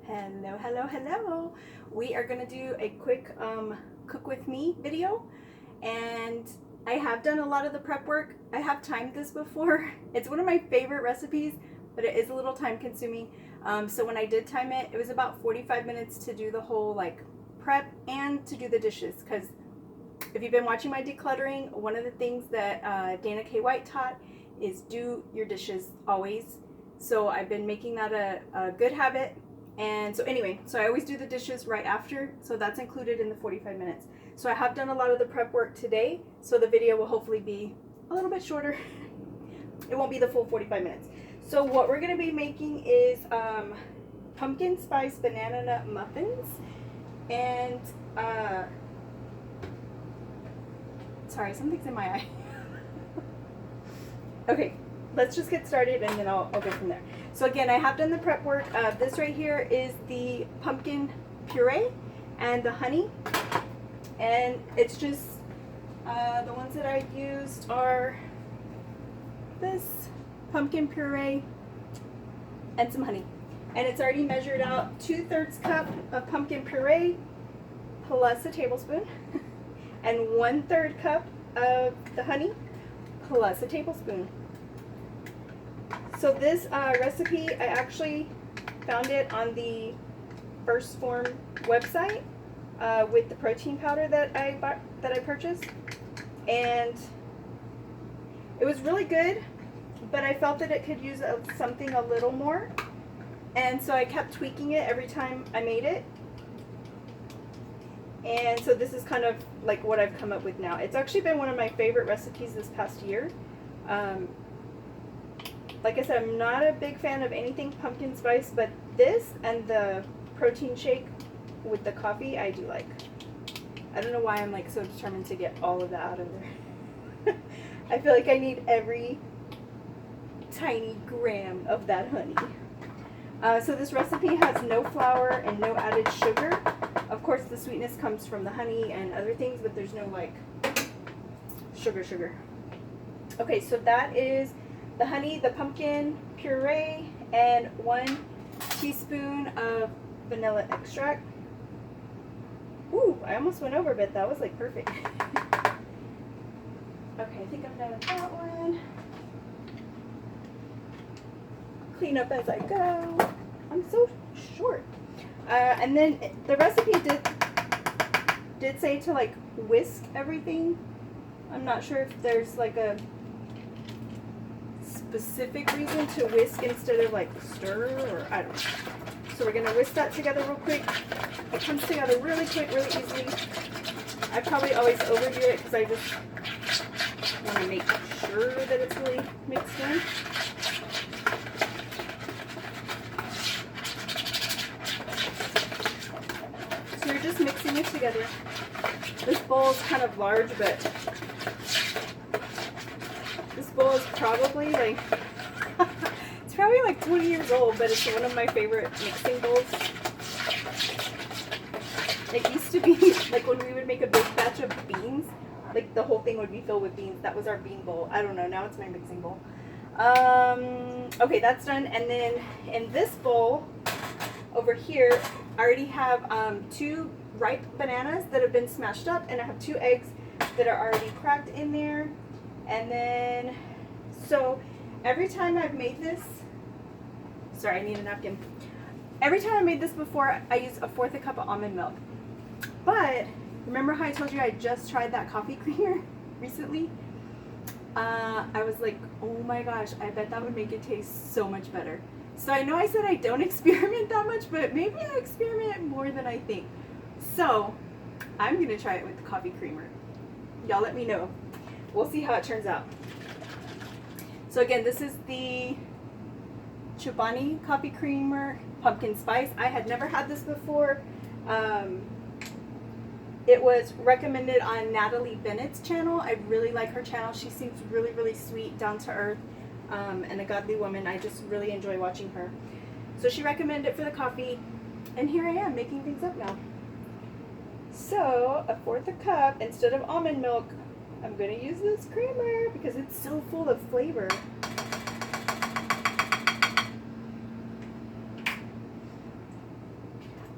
Hello, hello, hello. We are going to do a quick cook with me video, and I have done a lot of the prep work. I have timed this before. It's one of my favorite recipes, but it is a little time consuming. So when I did time it, it was about 45 minutes to do the whole like prep and to do the dishes, because if you've been watching my decluttering, one of the things that Dana K. White taught is do your dishes always. So I've been making that a good habit. And so anyway, so I always do the dishes right after, so that's included in the 45 minutes. So I have done a lot of the prep work today, so the video will hopefully be a little bit shorter. It won't be the full 45 minutes. So what we're going to be making is pumpkin spice banana nut muffins. And sorry, something's in my eye. Okay, let's just get started and then I'll go from there. So again, I have done the prep work. This right here is the pumpkin puree and the honey. And it's just, the ones that I used are this pumpkin puree and some honey. And it's already measured out 2/3 cup of pumpkin puree plus a tablespoon and 1/3 cup of the honey plus a tablespoon. So this recipe, I actually found it on the First Form website with the protein powder that I purchased, and it was really good, but I felt that it could use something a little more, and so I kept tweaking it every time I made it. And so this is kind of like what I've come up with now. It's actually been one of my favorite recipes this past year. Like I said, I'm not a big fan of anything pumpkin spice, but this and the protein shake with the coffee, I do like. I don't know why I'm like so determined to get all of that out of there. I feel like I need every tiny gram of that honey. So this recipe has no flour and no added sugar. Of course, the sweetness comes from the honey and other things, but there's no like sugar. Okay, so that is the honey, the pumpkin puree, and 1 teaspoon of vanilla extract. Ooh, I almost went over, but that was like perfect. Okay, I think I'm done with that one. Clean up as I go. I'm so short. And then the recipe did say to like whisk everything. I'm not sure if there's like a specific reason to whisk instead of like stir, or I don't know. So we're gonna whisk that together real quick. It comes together really quick, really easily. I probably always overdo it because I just want to make sure that it's really mixed in. So you're just mixing it together. This bowl is kind of large, but this bowl is probably like, it's probably like 20 years old, but it's one of my favorite mixing bowls. It used to be like when we would make a big batch of beans, like the whole thing would be filled with beans. That was our bean bowl. I don't know, now it's my mixing bowl. Okay, that's done. And then in this bowl over here, I already have 2 ripe bananas that have been smashed up, and I have 2 eggs that are already cracked in there. And then, so every time I've made this, sorry, I need a napkin. Every time I made this before, I use 1/4 cup of almond milk. But remember how I told you I just tried that coffee creamer recently? I was like, oh my gosh, I bet that would make it taste so much better. So I know I said I don't experiment that much, but maybe I experiment more than I think. So I'm going to try it with the coffee creamer. Y'all let me know. We'll see how it turns out. So again, this is the Chobani coffee creamer, pumpkin spice. I had never had this before. It was recommended on Natalie Bennett's channel. I really like her channel. She seems really, really sweet, down to earth, and a godly woman. I just really enjoy watching her. So she recommended it for the coffee, and here I am making things up now. So 1/4 cup instead of almond milk. I'm going to use this creamer because it's so full of flavor.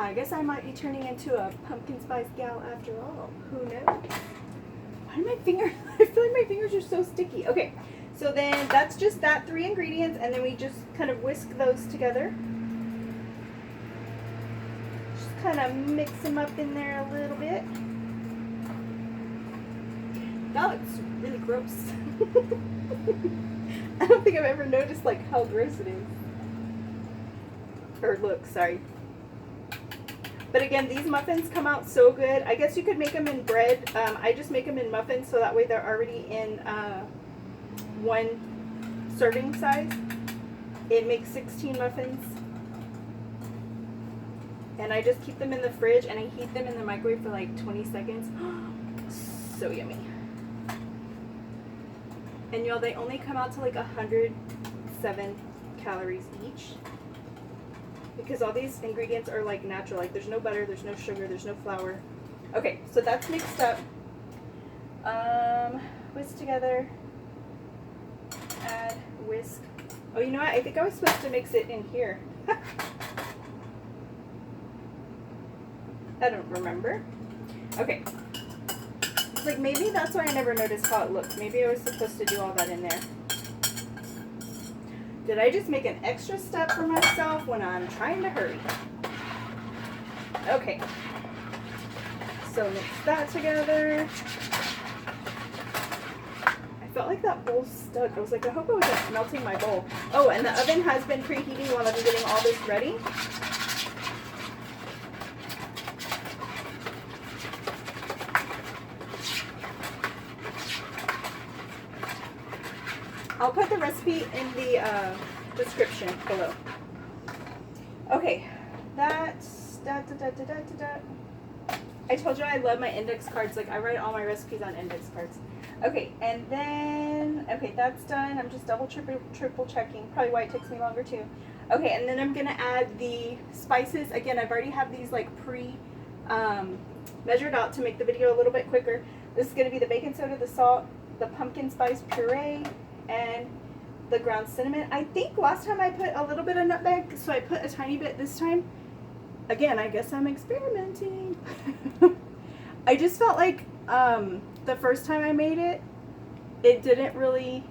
I guess I might be turning into a pumpkin spice gal after all. Who knows? Why do my fingers, I feel like my fingers are so sticky. Okay, so then that's just that 3 ingredients, and then we just kind of whisk those together. Just kind of mix them up in there a little bit. That looks really gross. I don't think I've ever noticed like how gross it is. Or looks, sorry. But again, these muffins come out so good. I guess you could make them in bread. I just make them in muffins so that way they're already in 1 serving size. It makes 16 muffins. And I just keep them in the fridge and I heat them in the microwave for like 20 seconds. So yummy. And y'all, they only come out to like 107 calories each. Because all these ingredients are like natural. Like there's no butter, there's no sugar, there's no flour. Okay, so that's mixed up. Whisk together. Add whisk. Oh, you know what? I think I was supposed to mix it in here. I don't remember. Okay. It's like maybe that's why I never noticed how it looked. Maybe I was supposed to do all that in there. Did I just make an extra step for myself when I'm trying to hurry? Okay. So mix that together. I felt like that bowl stuck. I was like, I hope I wasn't melting my bowl. Oh, and the oven has been preheating while I've been getting all this ready. I'll put the recipe in the description below. Okay, that's I told you I love my index cards. Like I write all my recipes on index cards. Okay, and then that's done. I'm just double triple checking. Probably why it takes me longer too. Okay, and then I'm gonna add the spices. Again, I've already have these like measured out to make the video a little bit quicker. This is gonna be the baking soda, the salt, the pumpkin spice puree, and the ground cinnamon. I think last time I put a little bit of nutmeg, so I put a tiny bit this time. Again, I guess I'm experimenting. I just felt like the first time I made it, it didn't really,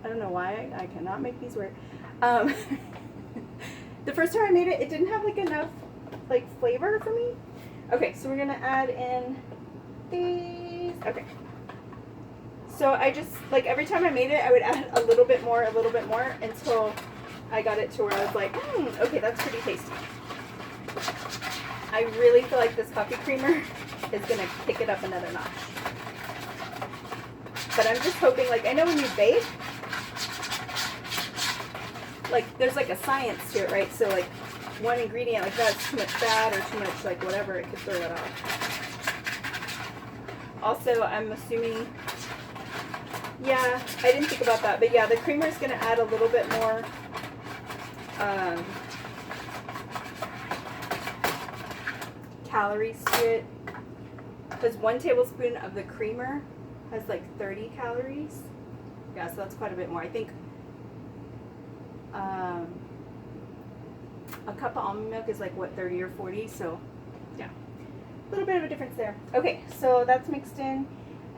I don't know why, I cannot make these work. The first time I made it, it didn't have like enough like flavor for me. Okay, so we're gonna add in these. Okay. So I just, like every time I made it, I would add a little bit more until I got it to where I was like, okay, that's pretty tasty. I really feel like this coffee creamer is gonna kick it up another notch. But I'm just hoping, like, I know when you bake, like, there's like a science to it, right? So like, one ingredient like that's too much fat or too much like whatever, it could throw it off. Also, I'm assuming, yeah, I didn't think about that, but yeah, the creamer is gonna add a little bit more calories to it, because 1 tablespoon of the creamer has like 30 calories. Yeah, so that's quite a bit more. I think a cup of almond milk is like what, 30 or 40, so yeah, a little bit of a difference there. Okay, so that's mixed in,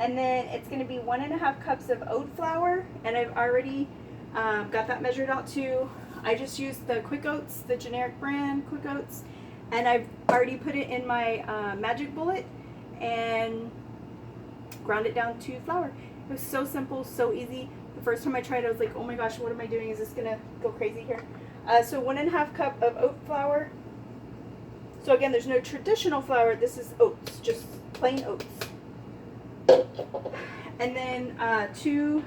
and then it's going to be 1.5 cups of oat flour, and I've already got that measured out too. I just used the Quick Oats, the generic brand Quick Oats, and I've already put it in my magic bullet and ground it down to flour. It was so simple, so easy. The first time I tried it, I was like, oh my gosh, what am I doing? Is this gonna go crazy here? So 1.5 cup of oat flour. So again, there's no traditional flour. This is oats, just plain oats. And then 2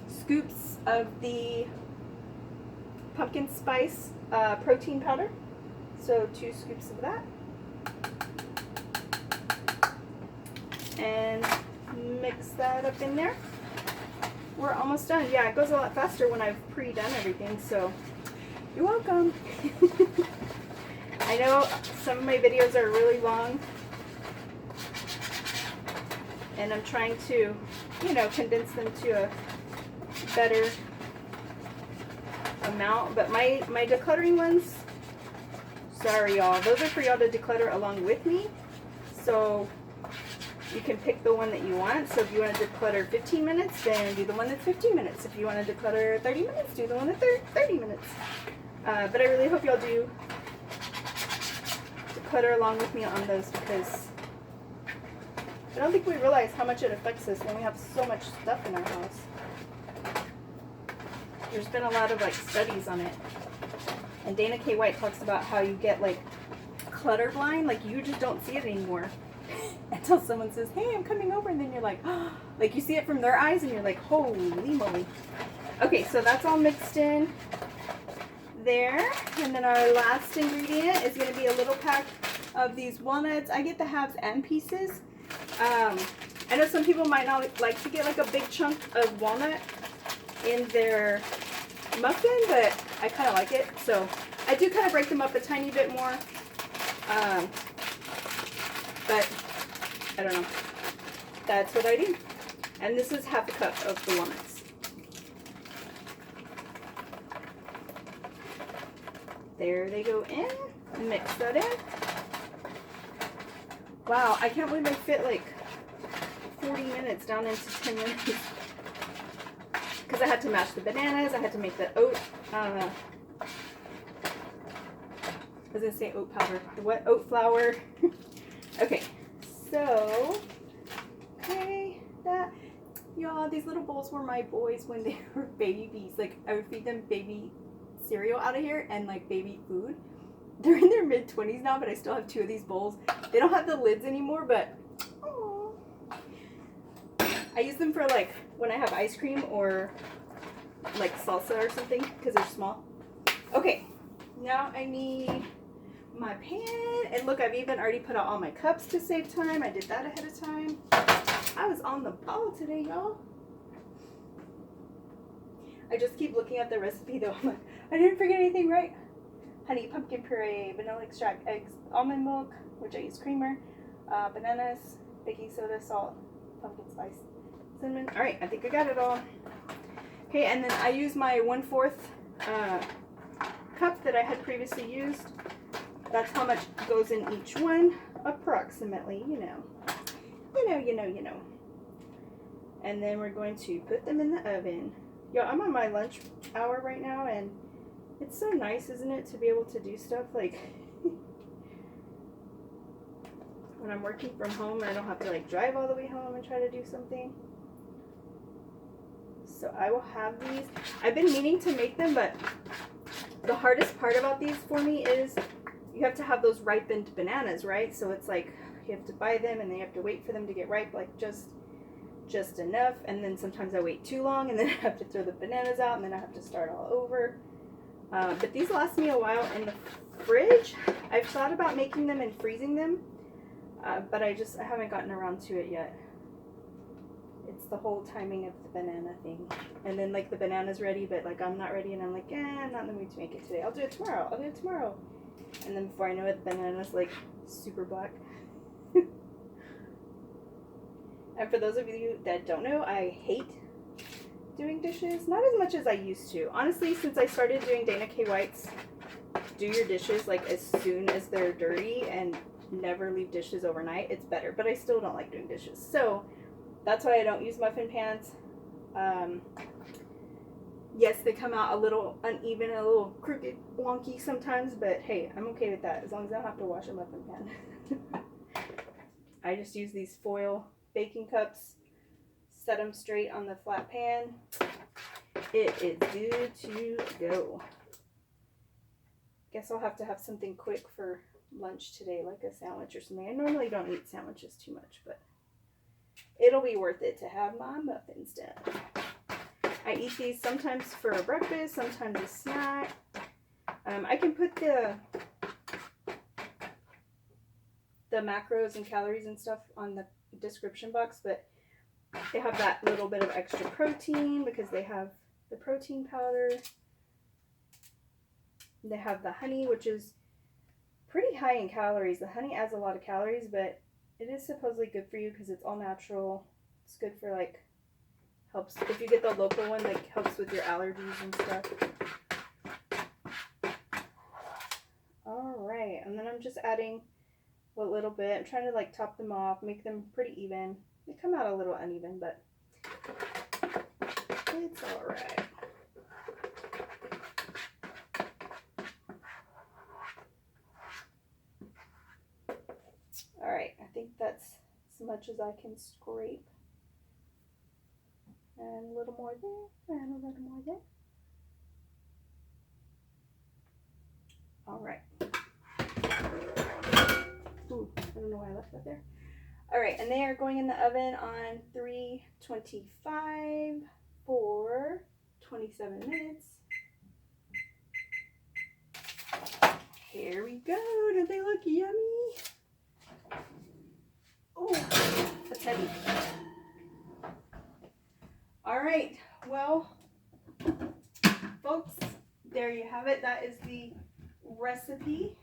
scoops of the pumpkin spice protein powder. So 2 scoops of that. And mix that up in there. We're almost done. Yeah, it goes a lot faster when I've pre-done everything, so you're welcome. I know some of my videos are really long, and I'm trying to, you know, condense them to a better amount, but my decluttering ones, Sorry, y'all. Those are for y'all to declutter along with me. So you can pick the one that you want. So if you want to declutter 15 minutes, then do the one that's 15 minutes. If you want to declutter 30 minutes, do the one that's 30 minutes. But I really hope y'all do declutter along with me on those, because I don't think we realize how much it affects us when we have so much stuff in our house. There's been a lot of like studies on it. And Dana K. White talks about how you get like clutter blind, like you just don't see it anymore until someone says, hey, I'm coming over, and then you're like, oh, like you see it from their eyes and you're like, holy moly. Okay, so that's all mixed in there. And then our last ingredient is going to be a little pack of these walnuts. I get the halves and pieces. I know some people might not like to get like a big chunk of walnut in their muffin, but I kind of like it, so I do kind of break them up a tiny bit more, but I don't know, that's what I do. And this is half a cup of the walnuts. There they go in. Mix that in. Wow, I can't believe I fit like 40 minutes down into 10 minutes. Because I had to mash the bananas, I had to make the oat, I was going to say oat powder, the what? Oat flour. Okay, so, okay, that, y'all, these little bowls were my boys when they were babies. Like, I would feed them baby cereal out of here and like baby food. They're in their mid-20s now, but I still have 2 of these bowls. They don't have the lids anymore, but oh, I use them for like when I have ice cream or like salsa or something, because they're small. Okay, now I need my pan, and look, I've even already put out all my cups to save time. I did that ahead of time. I was on the ball today, y'all. I just keep looking at the recipe though. I'm like, I didn't forget anything, right? Honey, pumpkin puree, vanilla extract, eggs, almond milk, which I use creamer, bananas, baking soda, salt, pumpkin spice, cinnamon. All right, I think I got it all. Okay, and then I use my 1/4 cup that I had previously used. That's how much goes in each one, approximately, you know. And then we're going to put them in the oven. Yo, I'm on my lunch hour right now, and it's so nice, isn't it, to be able to do stuff like when I'm working from home, I don't have to like drive all the way home and try to do something. So I will have these. I've been meaning to make them, but the hardest part about these for me is you have to have those ripened bananas, right? So it's like you have to buy them and then you have to wait for them to get ripe, like just enough. And then sometimes I wait too long and then I have to throw the bananas out and then I have to start all over. But these last me a while in the fridge. I've thought about making them and freezing them, but I haven't gotten around to it yet. It's the whole timing of the banana thing. And then like the banana's ready, but like I'm not ready, and I'm like, I'm not in the mood to make it today. I'll do it tomorrow. And then before I know it, the banana's like super black. And for those of you that don't know, I hate doing dishes. Not as much as I used to. Honestly, since I started doing Dana K. White's do your dishes like as soon as they're dirty and never leave dishes overnight, it's better. But I still don't like doing dishes. So that's why I don't use muffin pans. Yes, they come out a little uneven, a little crooked, wonky sometimes, but hey, I'm okay with that as long as I don't have to wash a muffin pan. I just use these foil baking cups, set them straight on the flat pan. It is good to go. Guess I'll have to have something quick for lunch today, like a sandwich or something. I normally don't eat sandwiches too much, but it'll be worth it to have my muffins done. I eat these sometimes for breakfast, sometimes a snack. I can put the macros and calories and stuff on the description box, but they have that little bit of extra protein because they have the protein powder. They have the honey, which is pretty high in calories. The honey adds a lot of calories, but it is supposedly good for you because it's all natural. It's good for like, helps, if you get the local one, like helps with your allergies and stuff. Alright, I'm just adding a little bit. I'm trying to like top them off, make them pretty even. They come out a little uneven, but it's all right. All right, I think that's as much as I can scrape. And a little more there, and a little more there. All right. Ooh, I don't know why I left that there. All right, and they are going in the oven on 325 for 27 minutes. Here we go. Do they look yummy? Oh, that's heavy. All right, well, folks, there you have it. That is the recipe.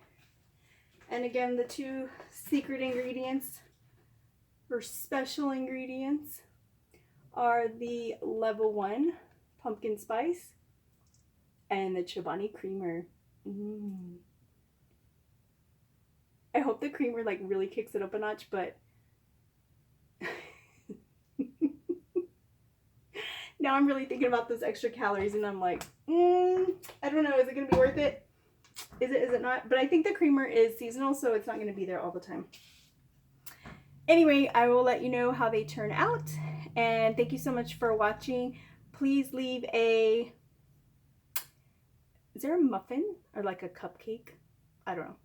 And again, the 2 secret ingredients or special ingredients are the level 1 pumpkin spice and the Chobani creamer. I hope the creamer like really kicks it up a notch, but now I'm really thinking about those extra calories and I'm like, I don't know, is it gonna be worth it? Is it not? But I think the creamer is seasonal, so it's not gonna be there all the time. Anyway, I will let you know how they turn out, and thank you so much for watching. Please leave is there a muffin or like a cupcake? I don't know.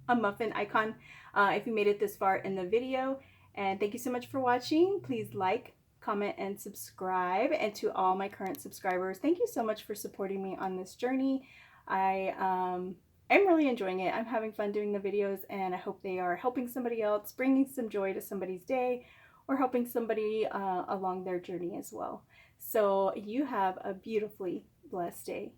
A muffin icon if you made it this far in the video. And thank you so much for watching. Please like, comment, and subscribe. And to all my current subscribers, thank you so much for supporting me on this journey. I'm really enjoying it. I'm having fun doing the videos, and I hope they are helping somebody else, bringing some joy to somebody's day, or helping somebody along their journey as well. So you have a beautifully blessed day.